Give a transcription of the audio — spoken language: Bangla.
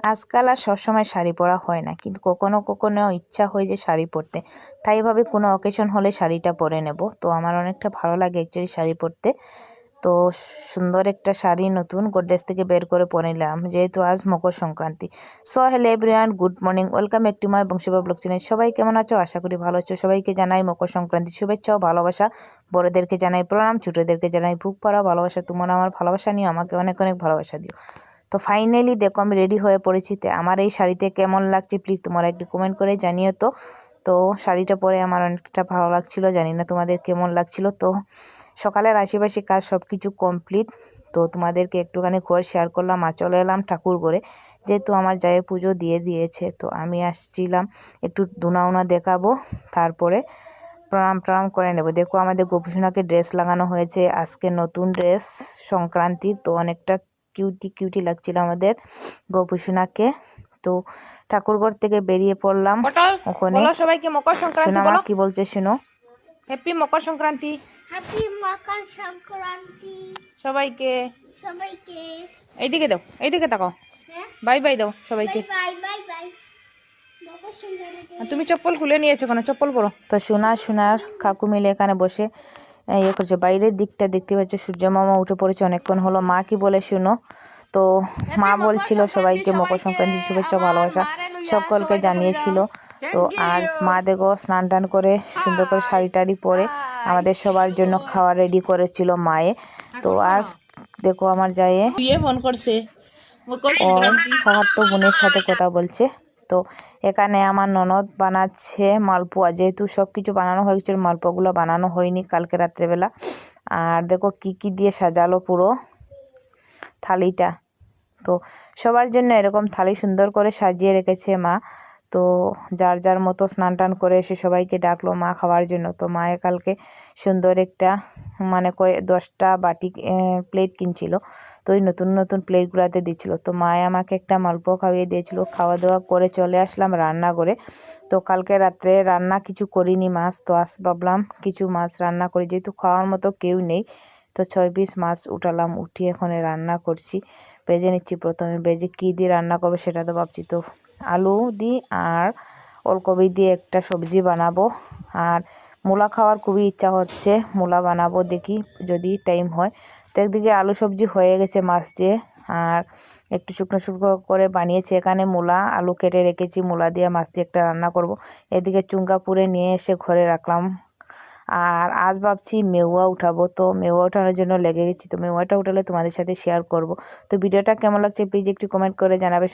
আজকাল আর সবসময় শাড়ি পরা হয় না, কিন্তু কখনো কখনো ইচ্ছা হয় যে শাড়ি পরতে। তাই ভাবে কোনো অকেশন হলে শাড়িটা পরে নেব। তো আমার অনেকটা ভালো লাগে অ্যাকচুয়ালি শাড়ি পরতে। তো সুন্দর একটা শাড়ি নতুন গোডরেজ থেকে বের করে পরে নিলাম, যেহেতু আজ Makar Sankranti. So hello everyone, good morning, welcome back to my বংশীবা ব্লগ চ্যানেল। সবাই কেমন আছো? আশা করি ভালো আছো। সবাইকে জানাই মকর সংক্রান্তি শুভেচ্ছা ও ভালোবাসা। বড়োদেরকে জানাই প্রণাম, ছোটোদেরকে জানাই বুক ভরা ভালোবাসা। তোমরা আমার ভালোবাসা নিও, আমাকে অনেক অনেক ভালোবাসা দিও। তো ফাইনালি দেখো আমি রেডি হয়ে পড়েছি। তো আমার এই শাড়িতে কেমন লাগছে প্লিজ তোমরা একটু কমেন্ট করে জানিও। তো তো শাড়িটা পরে আমার অনেকটা ভালো লাগছিল, জানি না তোমাদের কেমন লাগছিল। তো সকালের আশেপাশে কাজ সব কিছু কমপ্লিট। তো তোমাদেরকে একটুখানি ঘর শেয়ার করলাম আর চলে এলাম ঠাকুর ঘরে, যেহেতু আমার জায়ে পুজো দিয়ে দিয়েছে। তো আমি আসছিলাম একটু দুনা উনা দেখাবো, তারপরে প্রণাম করে নেব। দেখো আমাদের গোপুসোনাকে ড্রেস লাগানো হয়েছে, আজকে নতুন ড্রেস সংক্রান্তির। তো অনেকটা কিউটি লাগছিল আমাদের গোপুসোনাকে। তো ঠাকুরঘর থেকে বেরিয়ে পড়লাম। ওখানে সবাইকে মকর সংক্রান্তি সোনামা কি বলছে শুনো। হ্যাপি মকর সংক্রান্তি হ্যাপি মকর সংক্রান্তি সবাইকে। সবাইকে। এইদিকে দাও, এইদিকে তাকাও, বাই বাই দাও সবাইকে। Bye bye bye. Makar Sankranti. আর তুমি চপ্পল খুলে নিয়েছো কেন? চপ্পল পরো। তো সোনার কাকু মিলে এখানে বসে ইয়ে করছে। বাইরের দিকটা দেখতে পাচ্ছ সূর্য মামা উঠে পড়েছে অনেকক্ষণ হলো। মা কি বলে শুনো। তো মা বলছিল সবাইকে মকর সংক্রান্তি শুভেচ্ছা ভালোবাসা সকলকে জানিয়েছিল। তো আজ মা দেখো স্নান টান করে সুন্দর করে শাড়ি টাড়ি পরে আমাদের সবার জন্য খাওয়া রেডি করেছিল মায়ে। তো আজ দেখো আমার জায়ে ফোন করছে ওর খালাতো বোনের সাথে কথা বলছে। তো এখানে আমার ননদ বানাচ্ছে মালপোয়া, যেহেতু সব কিছু বানানো হয়ে গেছিল, মালপোয়াগুলো বানানো হয়নি কালকে রাত্রেবেলা। আর দেখো কি দিয়ে সাজালো পুরো থালিটা। তো সবার জন্য এরকম থালি সুন্দর করে সাজিয়ে রেখেছে মা। তো যার যার মতো স্নান টান করে এসে সবাইকে ডাকলো মা খাওয়ার জন্য। তো মায়ে কালকে সুন্দর একটা মানে 10টা বাটি প্লেট কিনছিল। তো ওই নতুন প্লেটগুলোতে দিচ্ছিলো। তো মায়ে আমাকে একটা মালপোয়া খাইয়ে দিয়েছিল। খাওয়া দাওয়া করে চলে আসলাম রান্নাঘরে। তো কালকে রাত্রে রান্না কিছু করিনি মাছ, তো আজ ভাবলাম কিছু মাছ রান্না করি, যেহেতু খাওয়ার মতো কেউ নেই। তো 6 পিস মাছ উঠালাম, উঠিয়ে এখন রান্না করছি। ভেজে নিচ্ছি প্রথমে, ভেজে কী দিয়ে রান্না করবো সেটা তো ভাবছি। তো আলু দিয়ে আর ওলকপি দিয়ে একটা সবজি বানাবো। আর মূলা খাওয়ার খুবই ইচ্ছা হচ্ছে, মূলা বানাবো দেখি যদি টাইম হয়। তো একদিকে আলু সবজি হয়ে গেছে মাছ দিয়ে, আর একটু শুকনো করে বানিয়েছি। এখানে মূলা আলু কেটে রেখেছি, মূলা দিয়ে মাছ দিয়ে একটা রান্না করব। এদিকে চুঙ্গা পুড়ে নিয়ে এসে ঘরে রাখলাম। আর আজ ভাবছি মেওয়া উঠাবো। তো মেওয়া উঠানোর জন্য লেগে গেছি। তো মেওয়াটা উঠালে তোমাদের সাথে শেয়ার করব। তো ভিডিওটা কেমন লাগছে প্লিজ একটু কমেন্ট করে জানাবে।